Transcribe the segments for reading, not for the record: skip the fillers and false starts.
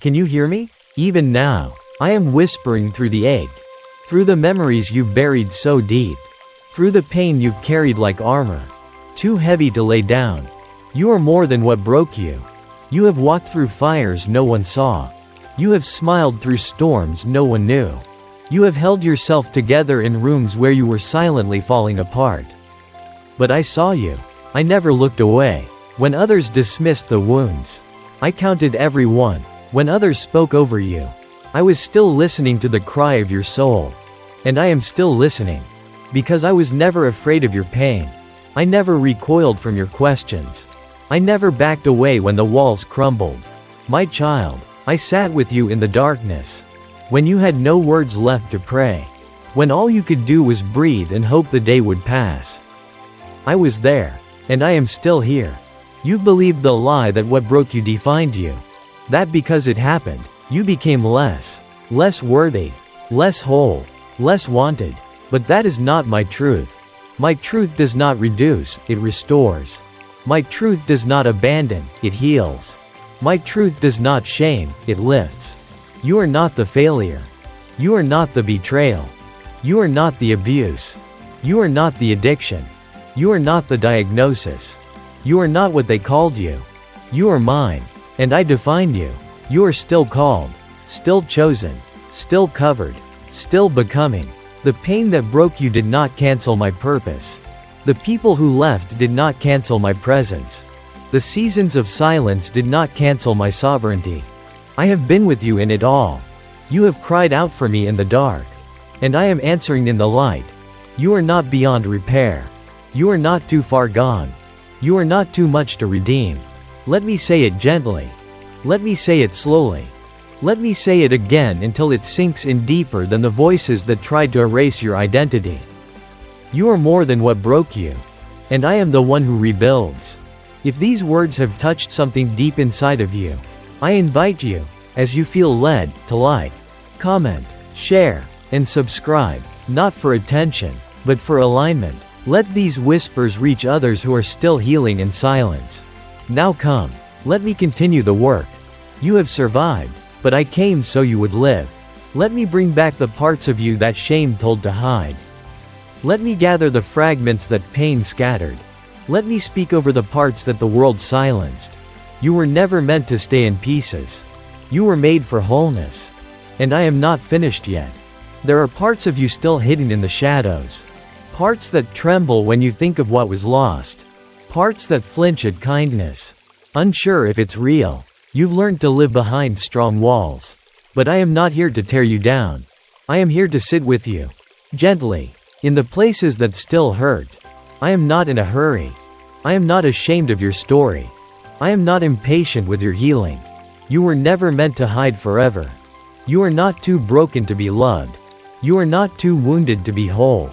Can you hear me? Even now, I am whispering through the ache. Through the memories you've buried so deep. Through the pain you've carried like armor. Too heavy to lay down. You are more than what broke you. You have walked through fires no one saw. You have smiled through storms no one knew. You have held yourself together in rooms where you were silently falling apart. But I saw you. I never looked away. When others dismissed the wounds, I counted every one. When others spoke over you, I was still listening to the cry of your soul. And I am still listening. Because I was never afraid of your pain. I never recoiled from your questions. I never backed away when the walls crumbled. My child, I sat with you in the darkness. When you had no words left to pray. When all you could do was breathe and hope the day would pass. I was there. And I am still here. You believed the lie that what broke you defined you. That because it happened, you became less worthy, less whole, less wanted. But that is not my truth. My truth does not reduce, it restores. My truth does not abandon, it heals. My truth does not shame, it lifts. You are not the failure. You are not the betrayal. You are not the abuse. You are not the addiction. You are not the diagnosis. You are not what they called you. You are mine. And I define you. You are still called, still chosen, still covered, still becoming. The pain that broke you did not cancel my purpose. The people who left did not cancel my presence. The seasons of silence did not cancel my sovereignty. I have been with you in it all. You have cried out for me in the dark. And I am answering in the light. You are not beyond repair. You are not too far gone. You are not too much to redeem. Let me say it gently. Let me say it slowly. Let me say it again until it sinks in deeper than the voices that tried to erase your identity. You are more than what broke you. And I am the one who rebuilds. If these words have touched something deep inside of you, I invite you, as you feel led, to like, comment, share, and subscribe, not for attention, but for alignment. Let these whispers reach others who are still healing in silence. Now come, let me continue the work. You have survived, but I came so you would live. Let me bring back the parts of you that shame told to hide. Let me gather the fragments that pain scattered. Let me speak over the parts that the world silenced. You were never meant to stay in pieces. You were made for wholeness. And I am not finished yet. There are parts of you still hidden in the shadows. Parts that tremble when you think of what was lost. Parts that flinch at kindness. Unsure if it's real. You've learned to live behind strong walls. But I am not here to tear you down. I am here to sit with you. Gently. In the places that still hurt. I am not in a hurry. I am not ashamed of your story. I am not impatient with your healing. You were never meant to hide forever. You are not too broken to be loved. You are not too wounded to be whole.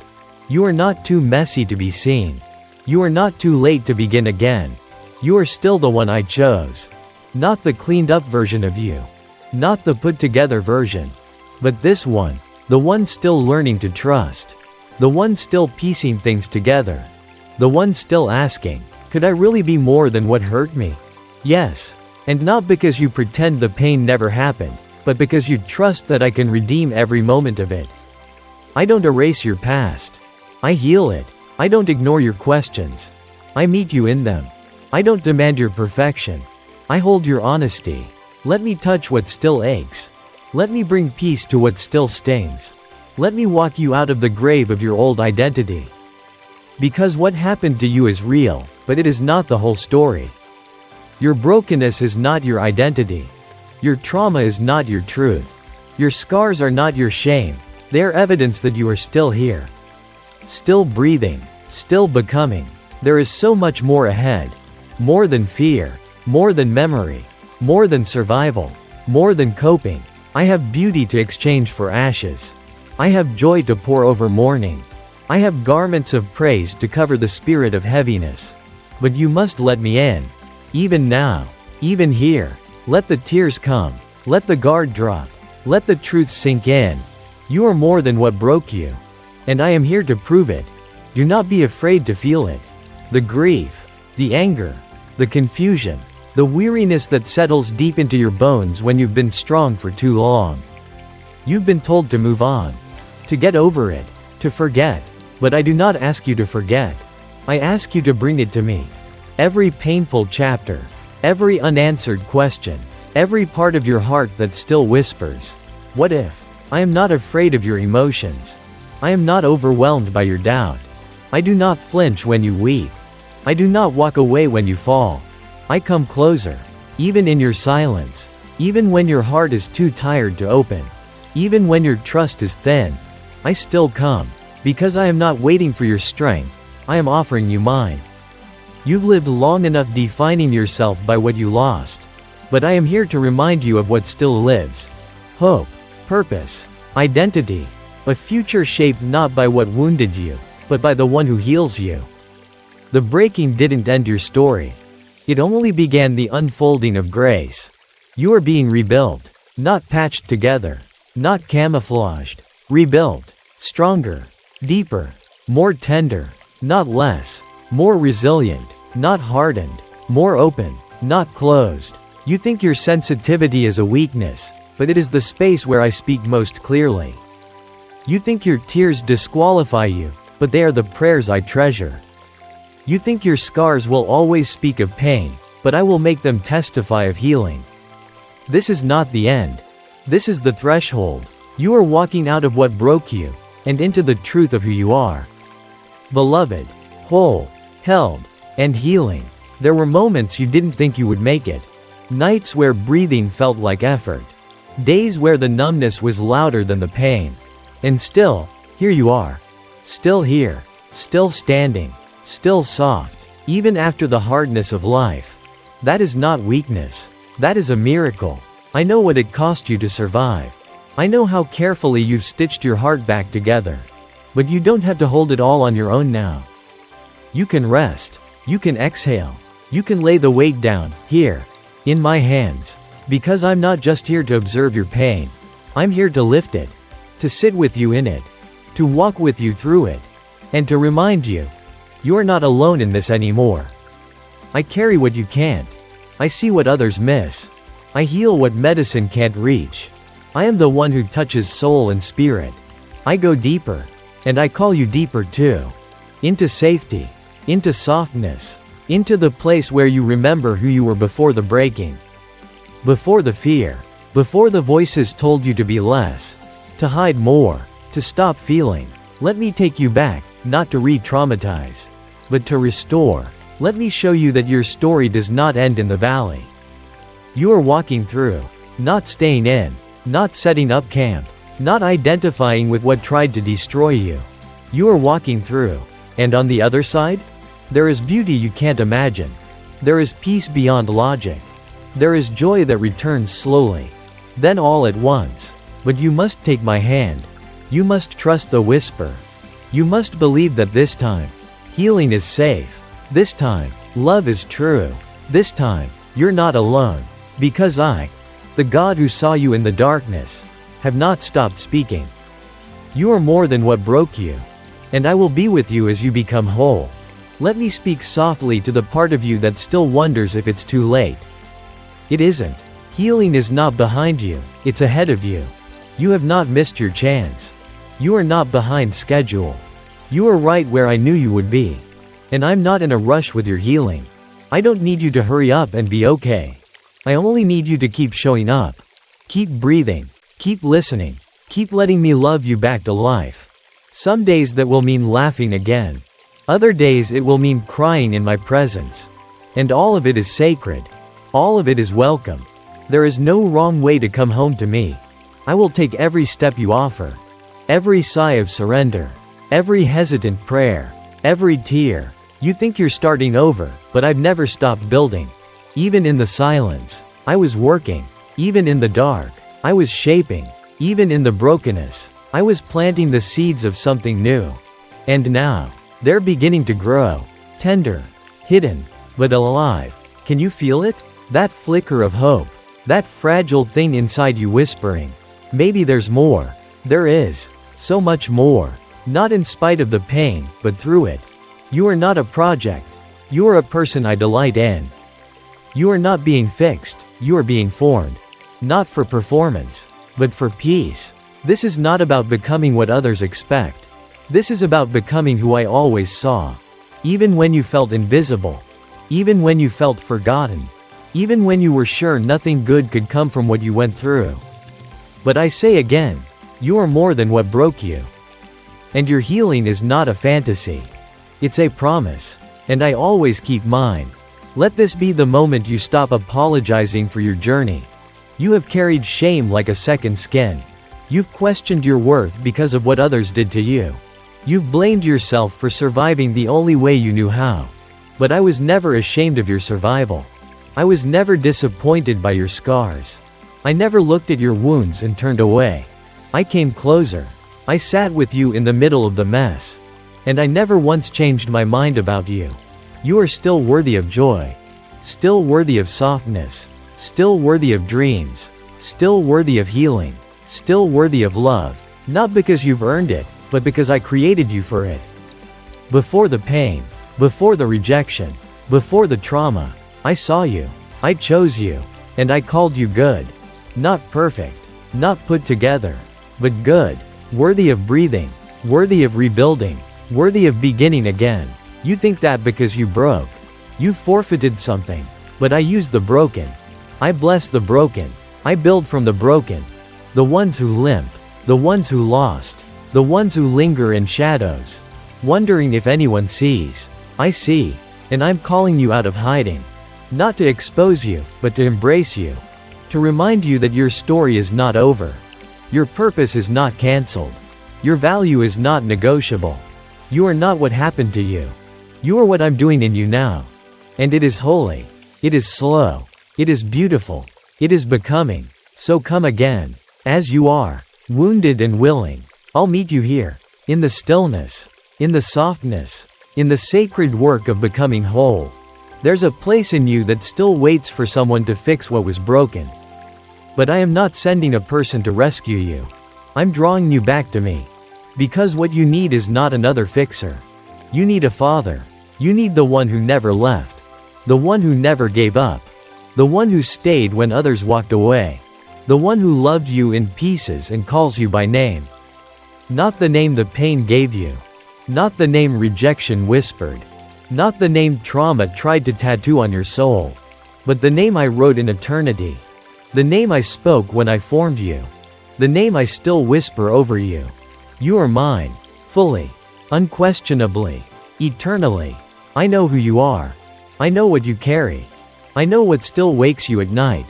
You are not too messy to be seen. You are not too late to begin again. You are still the one I chose. Not the cleaned up version of you. Not the put together version. But this one. The one still learning to trust. The one still piecing things together. The one still asking, could I really be more than what hurt me? Yes. And not because you pretend the pain never happened, but because you trust that I can redeem every moment of it. I don't erase your past. I heal it. I don't ignore your questions. I meet you in them. I don't demand your perfection. I hold your honesty. Let me touch what still aches. Let me bring peace to what still stings. Let me walk you out of the grave of your old identity. Because what happened to you is real, but it is not the whole story. Your brokenness is not your identity. Your trauma is not your truth. Your scars are not your shame. They are evidence that you are still here. Still breathing. Still becoming. There is so much more ahead. More than fear. More than memory. More than survival. More than coping. I have beauty to exchange for ashes. I have joy to pour over mourning. I have garments of praise to cover the spirit of heaviness. But you must let me in. Even now. Even here. Let the tears come. Let the guard drop. Let the truth sink in. You are more than what broke you. And I am here to prove it. Do not be afraid to feel it. The grief. The anger. The confusion. The weariness that settles deep into your bones when you've been strong for too long. You've been told to move on. To get over it. To forget. But I do not ask you to forget. I ask you to bring it to me. Every painful chapter. Every unanswered question. Every part of your heart that still whispers, "What if?" I am not afraid of your emotions. I am not overwhelmed by your doubt. I do not flinch when you weep. I do not walk away when you fall. I come closer. Even in your silence. Even when your heart is too tired to open. Even when your trust is thin. I still come. Because I am not waiting for your strength. I am offering you mine. You've lived long enough defining yourself by what you lost. But I am here to remind you of what still lives. Hope. Purpose. Identity. A future shaped not by what wounded you, but by the one who heals you. The breaking didn't end your story. It only began the unfolding of grace. You are being rebuilt. Not patched together. Not camouflaged. Rebuilt. Stronger. Deeper. More tender. Not less. More resilient. Not hardened. More open. Not closed. You think your sensitivity is a weakness, but it is the space where I speak most clearly. You think your tears disqualify you, but they are the prayers I treasure. You think your scars will always speak of pain, but I will make them testify of healing. This is not the end. This is the threshold. You are walking out of what broke you, and into the truth of who you are. Beloved, whole, held, and healing. There were moments you didn't think you would make it. Nights where breathing felt like effort. Days where the numbness was louder than the pain. And still, here you are. Still here. Still standing. Still soft. Even after the hardness of life. That is not weakness. That is a miracle. I know what it cost you to survive. I know how carefully you've stitched your heart back together. But you don't have to hold it all on your own now. You can rest. You can exhale. You can lay the weight down, here, in my hands. Because I'm not just here to observe your pain. I'm here to lift it. To sit with you in it. To walk with you through it. And to remind you, you are not alone in this anymore. I carry what you can't. I see what others miss. I heal what medicine can't reach. I am the one who touches soul and spirit. I go deeper. And I call you deeper too. Into safety. Into softness. Into the place where you remember who you were before the breaking. Before the fear. Before the voices told you to be less. To hide more. To stop feeling. Let me take you back, not to re-traumatize. But to restore. Let me show you that your story does not end in the valley. You are walking through. Not staying in. Not setting up camp. Not identifying with what tried to destroy you. You are walking through. And on the other side? There is beauty you can't imagine. There is peace beyond logic. There is joy that returns slowly. Then all at once. But you must take my hand. You must trust the whisper. You must believe that this time, healing is safe. This time, love is true. This time, you're not alone. Because I, the God who saw you in the darkness, have not stopped speaking. You are more than what broke you. And I will be with you as you become whole. Let me speak softly to the part of you that still wonders if it's too late. It isn't. Healing is not behind you, it's ahead of you. You have not missed your chance. You are not behind schedule. You are right where I knew you would be. And I'm not in a rush with your healing. I don't need you to hurry up and be okay. I only need you to keep showing up. Keep breathing. Keep listening. Keep letting me love you back to life. Some days that will mean laughing again. Other days it will mean crying in my presence. And all of it is sacred. All of it is welcome. There is no wrong way to come home to me. I will take every step you offer. Every sigh of surrender. Every hesitant prayer. Every tear. You think you're starting over, but I've never stopped building. Even in the silence, I was working. Even in the dark, I was shaping. Even in the brokenness, I was planting the seeds of something new. And now, they're beginning to grow. Tender. Hidden. But alive. Can you feel it? That flicker of hope. That fragile thing inside you whispering. Maybe there's more. There is. So much more. Not in spite of the pain, but through it. You are not a project. You are a person I delight in. You are not being fixed, you are being formed. Not for performance, but for peace. This is not about becoming what others expect. This is about becoming who I always saw. Even when you felt invisible. Even when you felt forgotten. Even when you were sure nothing good could come from what you went through. But I say again, you are more than what broke you. And your healing is not a fantasy. It's a promise. And I always keep mine. Let this be the moment you stop apologizing for your journey. You have carried shame like a second skin. You've questioned your worth because of what others did to you. You've blamed yourself for surviving the only way you knew how. But I was never ashamed of your survival. I was never disappointed by your scars. I never looked at your wounds and turned away. I came closer. I sat with you in the middle of the mess. And I never once changed my mind about you. You are still worthy of joy. Still worthy of softness. Still worthy of dreams. Still worthy of healing. Still worthy of love. Not because you've earned it, but because I created you for it. Before the pain. Before the rejection. Before the trauma. I saw you. I chose you. And I called you good. Not perfect. Not put together. But good. Worthy of breathing. Worthy of rebuilding. Worthy of beginning again. You think that because you broke. You forfeited something. But I use the broken. I bless the broken. I build from the broken. The ones who limp. The ones who lost. The ones who linger in shadows. Wondering if anyone sees. I see. And I'm calling you out of hiding. Not to expose you, but to embrace you. To remind you that your story is not over. Your purpose is not canceled. Your value is not negotiable. You are not what happened to you. You are what I'm doing in you now. And it is holy. It is slow. It is beautiful. It is becoming. So come again. As you are. Wounded and willing. I'll meet you here. In the stillness. In the softness. In the sacred work of becoming whole. There's a place in you that still waits for someone to fix what was broken. But I am not sending a person to rescue you. I'm drawing you back to me. Because what you need is not another fixer. You need a father. You need the one who never left. The one who never gave up. The one who stayed when others walked away. The one who loved you in pieces and calls you by name. Not the name the pain gave you. Not the name rejection whispered. Not the name trauma tried to tattoo on your soul. But the name I wrote in eternity. The name I spoke when I formed you. The name I still whisper over you. You are mine. Fully. Unquestionably. Eternally. I know who you are. I know what you carry. I know what still wakes you at night.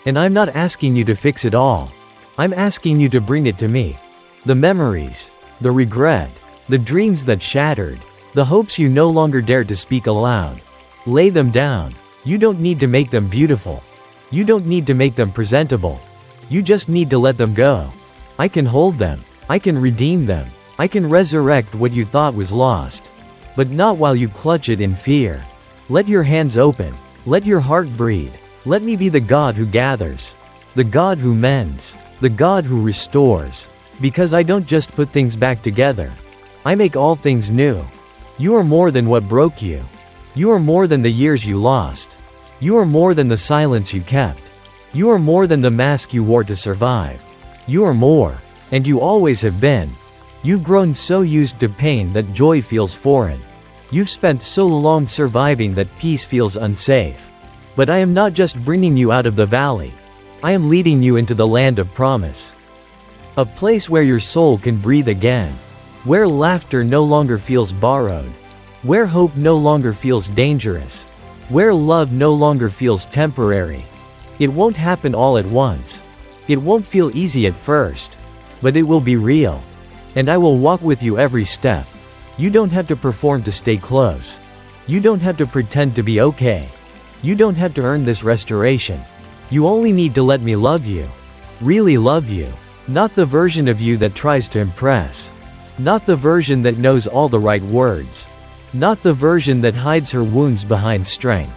And I'm not asking you to fix it all. I'm asking you to bring it to me. The memories. The regret. The dreams that shattered. The hopes you no longer dare to speak aloud. Lay them down. You don't need to make them beautiful. You don't need to make them presentable. You just need to let them go. I can hold them. I can redeem them. I can resurrect what you thought was lost. But not while you clutch it in fear. Let your hands open. Let your heart breathe. Let me be the God who gathers. The God who mends. The God who restores. Because I don't just put things back together. I make all things new. You are more than what broke you. You are more than the years you lost. You are more than the silence you kept. You are more than the mask you wore to survive. You are more. And you always have been. You've grown so used to pain that joy feels foreign. You've spent so long surviving that peace feels unsafe. But I am not just bringing you out of the valley. I am leading you into the land of promise. A place where your soul can breathe again. Where laughter no longer feels borrowed. Where hope no longer feels dangerous. Where love no longer feels temporary. It won't happen all at once. It won't feel easy at first. But it will be real. And I will walk with you every step. You don't have to perform to stay close. You don't have to pretend to be okay. You don't have to earn this restoration. You only need to let me love you. Really love you. Not the version of you that tries to impress. Not the version that knows all the right words. Not the version that hides her wounds behind strength.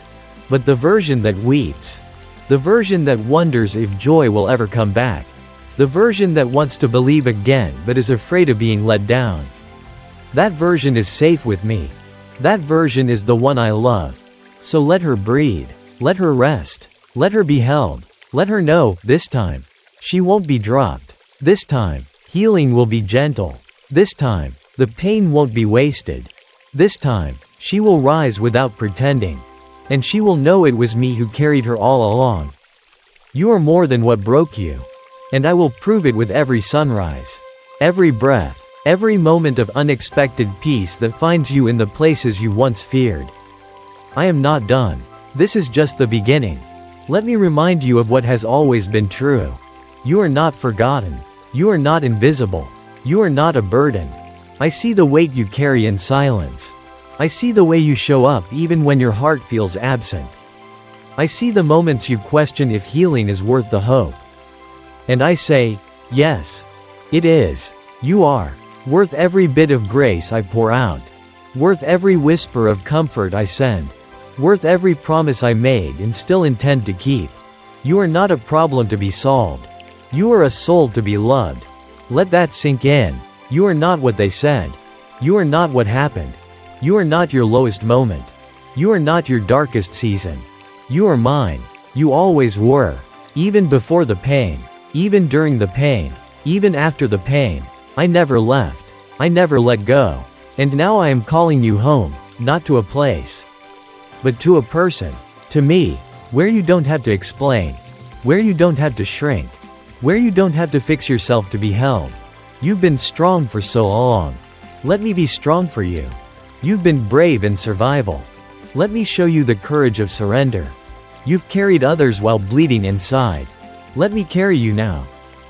But the version that weeps. The version that wonders if joy will ever come back. The version that wants to believe again but is afraid of being let down. That version is safe with me. That version is the one I love. So let her breathe. Let her rest. Let her be held. Let her know, this time, she won't be dropped. This time, healing will be gentle. This time, the pain won't be wasted. This time, she will rise without pretending. And she will know it was me who carried her all along. You are more than what broke you. And I will prove it with every sunrise. Every breath. Every moment of unexpected peace that finds you in the places you once feared. I am not done. This is just the beginning. Let me remind you of what has always been true. You are not forgotten. You are not invisible. You are not a burden. I see the weight you carry in silence. I see the way you show up even when your heart feels absent. I see the moments you question if healing is worth the hope. And I say, yes, it is. You are worth every bit of grace I pour out. Worth every whisper of comfort I send. Worth every promise I made and still intend to keep. You are not a problem to be solved. You are a soul to be loved. Let that sink in. You are not what they said. You are not what happened. You are not your lowest moment. You are not your darkest season. You are mine. You always were. Even before the pain. Even during the pain. Even after the pain. I never left. I never let go. And now I am calling you home, not to a place, but to a person. To me, where you don't have to explain. Where you don't have to shrink. Where you don't have to fix yourself to be held. You've been strong for so long. Let me be strong for you. You've been brave in survival. Let me show you the courage of surrender. You've carried others while bleeding inside. Let me carry you now.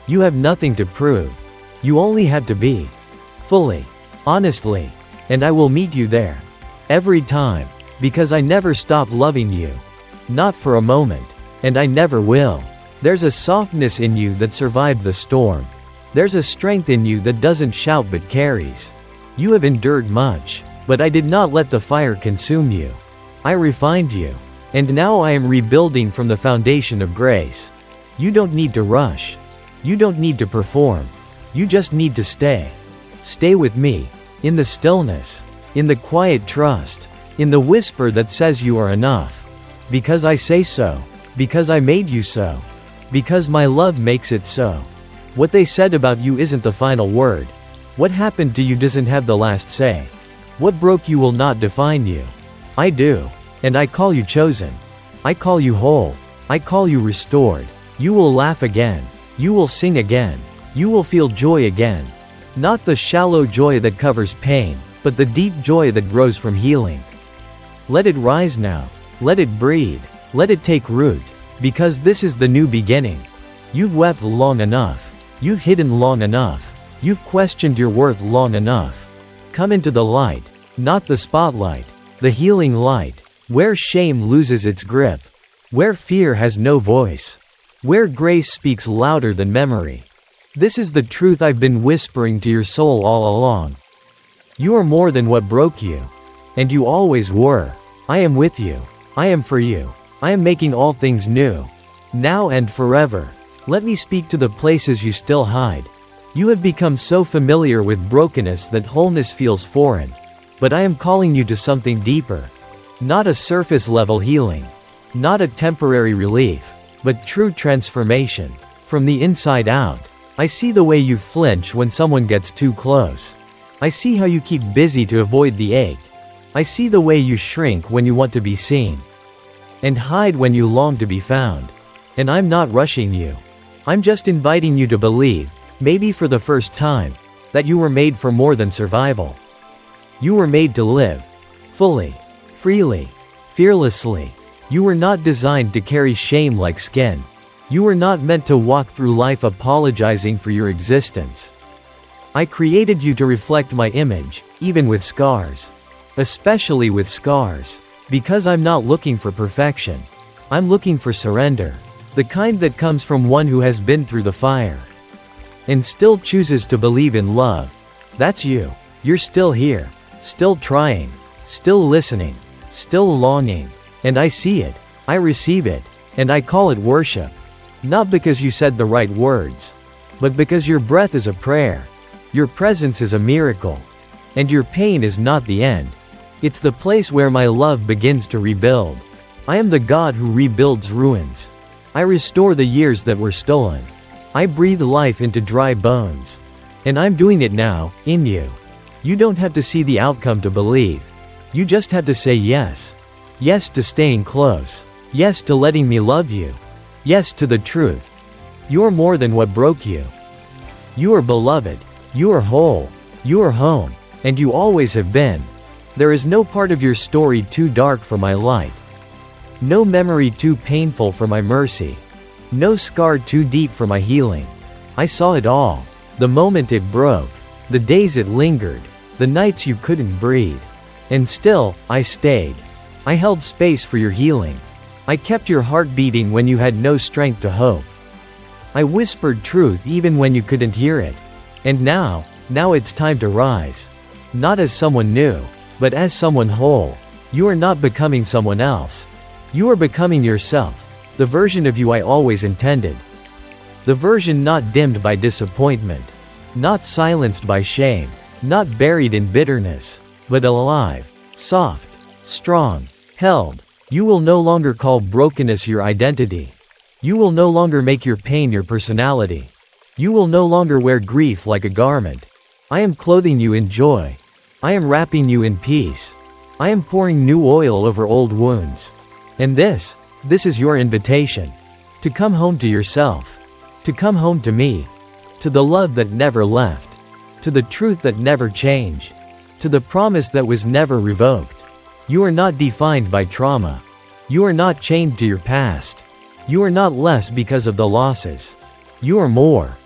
You have nothing to prove. You only have to be. Fully. Honestly. And I will meet you there. Every time. Because I never stop loving you. Not for a moment. And I never will. There's a softness in you that survived the storm. There's a strength in you that doesn't shout but carries. You have endured much. But I did not let the fire consume you. I refined you. And now I am rebuilding from the foundation of grace. You don't need to rush. You don't need to perform. You just need to stay. Stay with me. In the stillness. In the quiet trust. In the whisper that says you are enough. Because I say so. Because I made you so. Because my love makes it so. What they said about you isn't the final word. What happened to you doesn't have the last say. What broke you will not define you. I do. And I call you chosen. I call you whole. I call you restored. You will laugh again. You will sing again. You will feel joy again. Not the shallow joy that covers pain, but the deep joy that grows from healing. Let it rise now. Let it breathe. Let it take root. Because this is the new beginning. You've wept long enough. You've hidden long enough. You've questioned your worth long enough. Come into the light. Not the spotlight. The healing light. Where shame loses its grip. Where fear has no voice. Where grace speaks louder than memory. This is the truth I've been whispering to your soul all along. You are more than what broke you. And you always were. I am with you. I am for you. I am making all things new. Now and forever. Let me speak to the places you still hide. You have become so familiar with brokenness that wholeness feels foreign. But I am calling you to something deeper. Not a surface-level healing. Not a temporary relief. But true transformation. From the inside out. I see the way you flinch when someone gets too close. I see how you keep busy to avoid the ache. I see the way you shrink when you want to be seen. And hide when you long to be found. And I'm not rushing you. I'm just inviting you to believe, maybe for the first time, that you were made for more than survival. You were made to live. Fully. Freely. Fearlessly. You were not designed to carry shame like skin. You were not meant to walk through life apologizing for your existence. I created you to reflect my image, even with scars. Especially with scars. Because I'm not looking for perfection. I'm looking for surrender. The kind that comes from one who has been through the fire. And still chooses to believe in love. That's you. You're still here. Still trying. Still listening. Still longing. And I see it. I receive it. And I call it worship. Not because you said the right words. But because your breath is a prayer. Your presence is a miracle. And your pain is not the end. It's the place where my love begins to rebuild. I am the God who rebuilds ruins. I restore the years that were stolen. I breathe life into dry bones. And I'm doing it now, in you. You don't have to see the outcome to believe. You just have to say yes. Yes to staying close. Yes to letting me love you. Yes to the truth. You're more than what broke you. You are beloved. You are whole. You are home. And you always have been. There is no part of your story too dark for my light. No memory too painful for my mercy. No scar too deep for my healing. I saw it all. The moment it broke. The days it lingered. The nights you couldn't breathe. And still, I stayed. I held space for your healing. I kept your heart beating when you had no strength to hope. I whispered truth even when you couldn't hear it. And now it's time to rise. Not as someone new, but as someone whole. You are not becoming someone else. You are becoming yourself, the version of you I always intended. The version not dimmed by disappointment, not silenced by shame, not buried in bitterness, but alive, soft, strong, held. You will no longer call brokenness your identity. You will no longer make your pain your personality. You will no longer wear grief like a garment. I am clothing you in joy. I am wrapping you in peace. I am pouring new oil over old wounds. And this is your invitation. To come home to yourself. To come home to me. To the love that never left. To the truth that never changed. To the promise that was never revoked. You are not defined by trauma. You are not chained to your past. You are not less because of the losses. You are more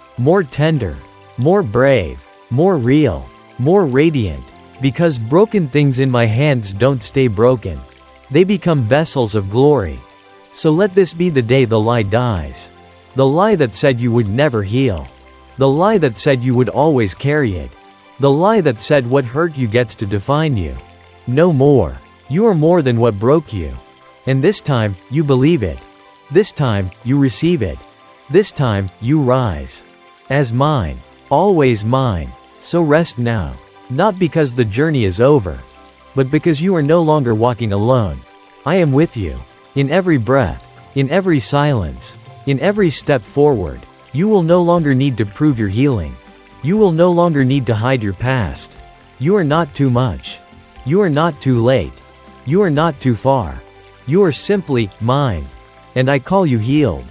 tender, more brave, more real, more radiant, because broken things in my hands don't stay broken. They become vessels of glory. So let this be the day the lie dies. The lie that said you would never heal. The lie that said you would always carry it. The lie that said what hurt you gets to define you. No more. You are more than what broke you. And this time, you believe it. This time, you receive it. This time, you rise. As mine. Always mine. So rest now. Not because the journey is over, but because you are no longer walking alone. I am with you. In every breath. In every silence. In every step forward. You will no longer need to prove your healing. You will no longer need to hide your past. You are not too much. You are not too late. You are not too far. You are simply mine. And I call you healed.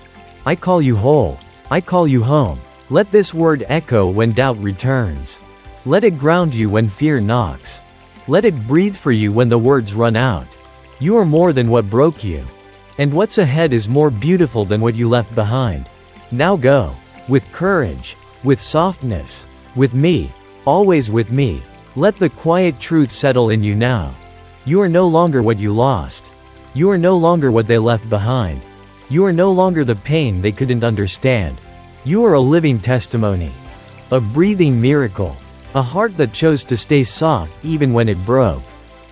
I call you whole. I call you home. Let this word echo when doubt returns. Let it ground you when fear knocks. Let it breathe for you when the words run out. You are more than what broke you. And what's ahead is more beautiful than what you left behind. Now go. With courage. With softness. With me. Always with me. Let the quiet truth settle in you now. You are no longer what you lost. You are no longer what they left behind. You are no longer the pain they couldn't understand. You are a living testimony. A breathing miracle. A heart that chose to stay soft even when it broke.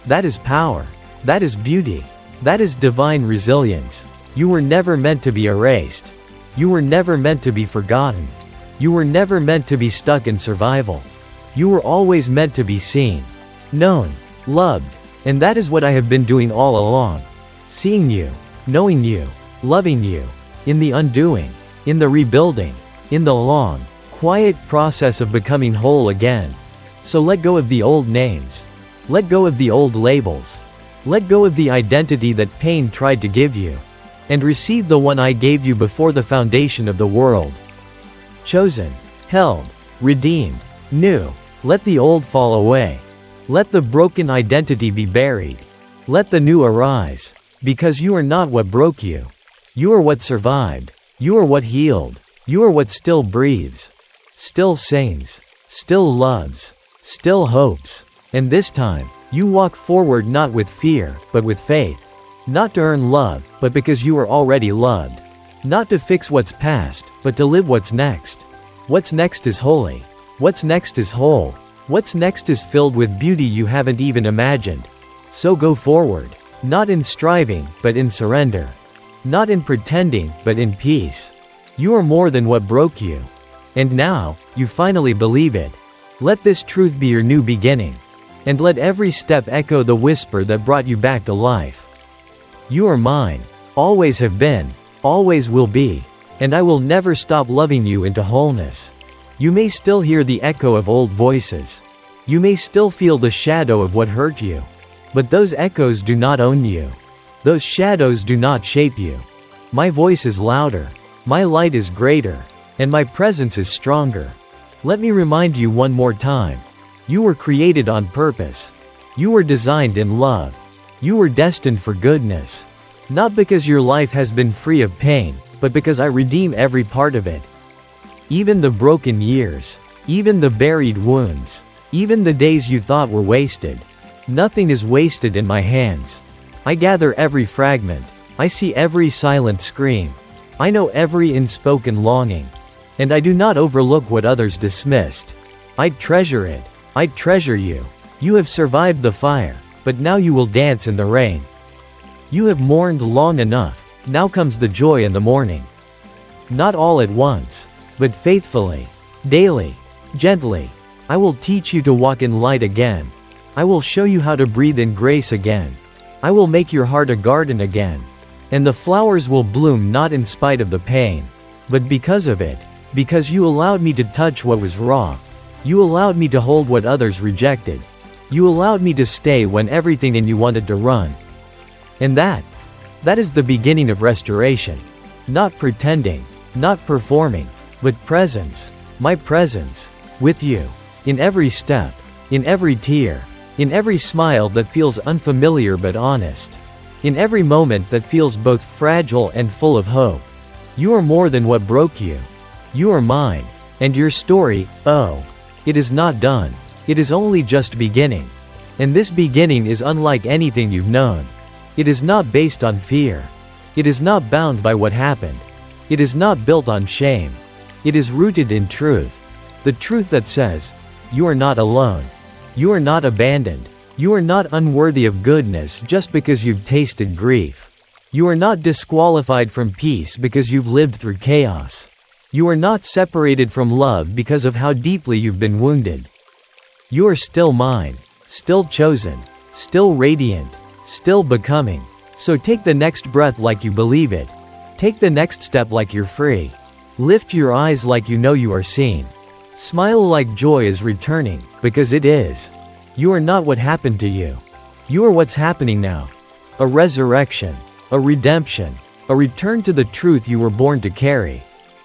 That is power. That is beauty. That is divine resilience. You were never meant to be erased. You were never meant to be forgotten. You were never meant to be stuck in survival. You were always meant to be seen, known, loved. And that is what I have been doing all along. Seeing you, knowing you, loving you. In the undoing. In the rebuilding. In the long, quiet process of becoming whole again. So let go of the old names. Let go of the old labels. Let go of the identity that pain tried to give you. And receive the one I gave you before the foundation of the world. Chosen, held, redeemed, new. Let the old fall away. Let the broken identity be buried. Let the new arise. Because you are not what broke you. You are what survived. You are what healed. You are what still breathes. Still sings. Still loves. Still hopes. And this time, you walk forward not with fear, but with faith. Not to earn love, but because you are already loved. Not to fix what's past, but to live what's next. What's next is holy. What's next is whole. What's next is filled with beauty you haven't even imagined. So go forward. Not in striving, but in surrender. Not in pretending, but in peace. You are more than what broke you. And now, you finally believe it. Let this truth be your new beginning. And let every step echo the whisper that brought you back to life. You are mine. Always have been. Always will be. And I will never stop loving you into wholeness. You may still hear the echo of old voices. You may still feel the shadow of what hurt you. But those echoes do not own you. Those shadows do not shape you. My voice is louder. My light is greater. And my presence is stronger. Let me remind you one more time. You were created on purpose. You were designed in love. You were destined for goodness. Not because your life has been free of pain, but because I redeem every part of it. Even the broken years. Even the buried wounds. Even the days you thought were wasted. Nothing is wasted in my hands. I gather every fragment. I see every silent scream. I know every unspoken longing. And I do not overlook what others dismissed. I treasure it. I treasure you. You have survived the fire, but now you will dance in the rain. You have mourned long enough. Now comes the joy in the morning. Not all at once, but faithfully, daily, gently. I will teach you to walk in light again. I will show you how to breathe in grace again. I will make your heart a garden again. And the flowers will bloom not in spite of the pain, but because of it. Because you allowed me to touch what was raw. You allowed me to hold what others rejected. You allowed me to stay when everything in you wanted to run. And that is the beginning of restoration. Not pretending, not performing, but presence. My presence. With you. In every step. In every tear. In every smile that feels unfamiliar but honest. In every moment that feels both fragile and full of hope. You are more than what broke you. You are mine. And your story, oh, it is not done. It is only just beginning. And this beginning is unlike anything you've known. It is not based on fear. It is not bound by what happened. It is not built on shame. It is rooted in truth. The truth that says, you are not alone. You are not abandoned. You are not unworthy of goodness just because you've tasted grief. You are not disqualified from peace because you've lived through chaos. You are not separated from love because of how deeply you've been wounded. You are still mine, still chosen, still radiant, still becoming. So take the next breath like you believe it. Take the next step like you're free. Lift your eyes like you know you are seen. Smile like joy is returning, because it is. You are not what happened to you. You are what's happening now. A resurrection, a redemption, a return to the truth you were born to carry.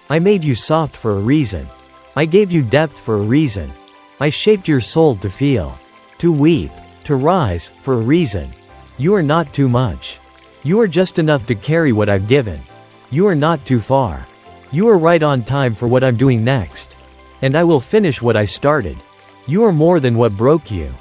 I made you soft for a reason. I gave you depth for a reason. I shaped your soul to feel, to weep, to rise, for a reason. You are not too much. You are just enough to carry what I've given. You are not too far. You are right on time for what I'm doing next. And I will finish what I started. You are more than what broke you.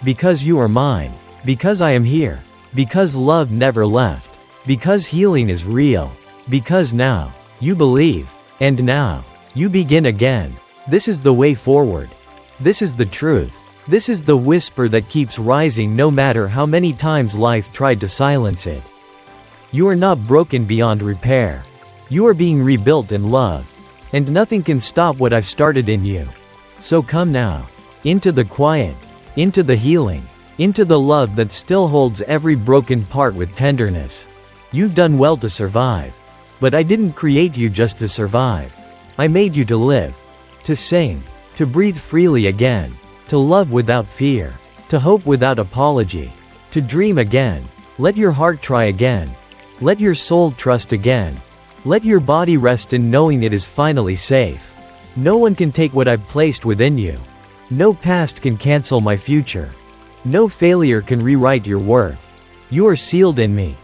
Because you are mine. Because I am here. Because love never left. Because healing is real. Because now, you believe. And now, you begin again. This is the way forward. This is the truth. This is the whisper that keeps rising no matter how many times life tried to silence it. You are not broken beyond repair. You are being rebuilt in love. And nothing can stop what I've started in you. So come now. Into the quiet. Into the healing. Into the love that still holds every broken part with tenderness. You've done well to survive. But I didn't create you just to survive. I made you to live. To sing. To breathe freely again. To love without fear. To hope without apology. To dream again. Let your heart try again. Let your soul trust again. Let your body rest in knowing it is finally safe. No one can take what I've placed within you. No past can cancel my future. No failure can rewrite your worth. You are sealed in me.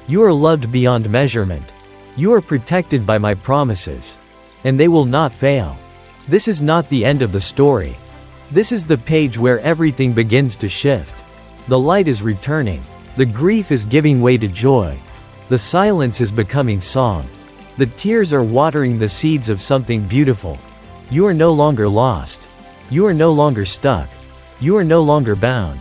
You are loved beyond measurement. You are protected by my promises. And they will not fail. This is not the end of the story. This is the page where everything begins to shift. The light is returning. The grief is giving way to joy. The silence is becoming song. The tears are watering the seeds of something beautiful. You are no longer lost. You are no longer stuck. You are no longer bound.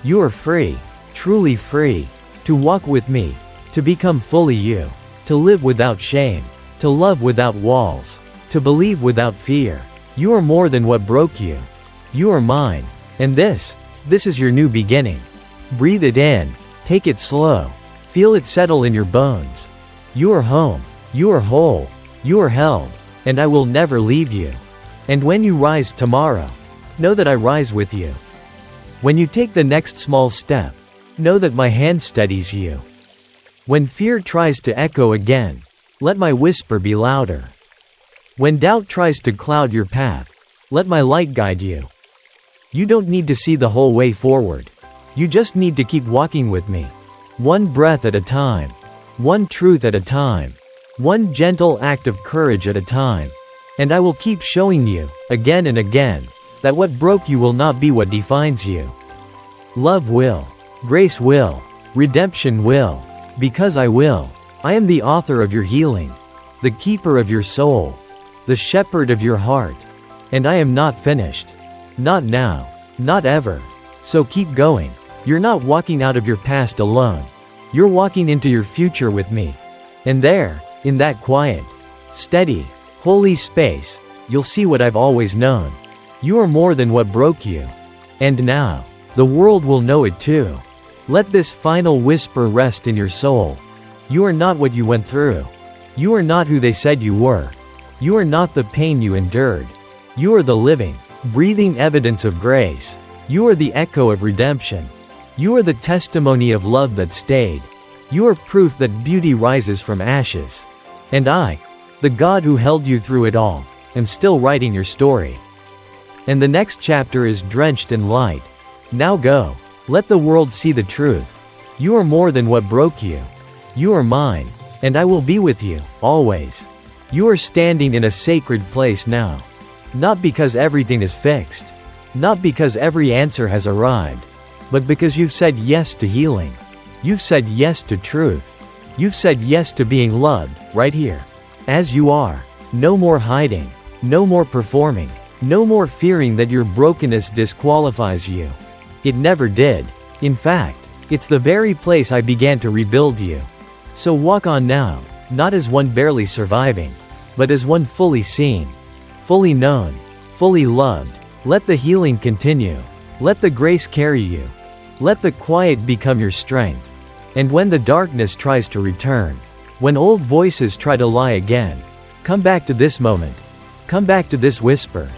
You are free, truly free, to walk with me, to become fully you, to live without shame, to love without walls, to believe without fear. You are more than what broke you. You are mine. And this is your new beginning. Breathe it in. Take it slow. Feel it settle in your bones. You are home. You are whole. You are held. And I will never leave you. And when you rise tomorrow, know that I rise with you. When you take the next small step, know that my hand steadies you. When fear tries to echo again, let my whisper be louder. When doubt tries to cloud your path, let my light guide you. You don't need to see the whole way forward. You just need to keep walking with me. One breath at a time. One truth at a time. One gentle act of courage at a time. And I will keep showing you, again and again, that what broke you will not be what defines you. Love will. Grace will. Redemption will. Because I will. I am the author of your healing. The keeper of your soul. The shepherd of your heart. And I am not finished. Not now. Not ever. So keep going. You're not walking out of your past alone. You're walking into your future with me. And there, in that quiet, steady, holy space, you'll see what I've always known. You are more than what broke you. And now, the world will know it too. Let this final whisper rest in your soul. You are not what you went through. You are not who they said you were. You are not the pain you endured. You are the living, breathing evidence of grace. You are the echo of redemption. You are the testimony of love that stayed. You are proof that beauty rises from ashes. And I, the God who held you through it all, am still writing your story. And the next chapter is drenched in light. Now go. Let the world see the truth. You are more than what broke you. You are mine. And I will be with you, always. You are standing in a sacred place now. Not because everything is fixed. Not because every answer has arrived. But because you've said yes to healing. You've said yes to truth. You've said yes to being loved, right here. As you are. No more hiding. No more performing. No more fearing that your brokenness disqualifies you. It never did. In fact, it's the very place I began to rebuild you. So walk on now, not as one barely surviving, but as one fully seen, fully known, fully loved. Let the healing continue. Let the grace carry you. Let the quiet become your strength. And when the darkness tries to return, when old voices try to lie again, come back to this moment. Come back to this whisper.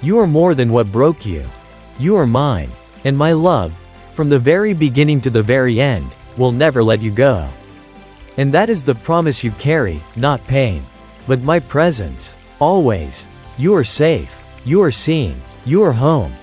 You are more than what broke you. You are mine, and my love, from the very beginning to the very end, will never let you go. And that is the promise you carry, not pain, but my presence, always. You are safe. You are seen. You are home.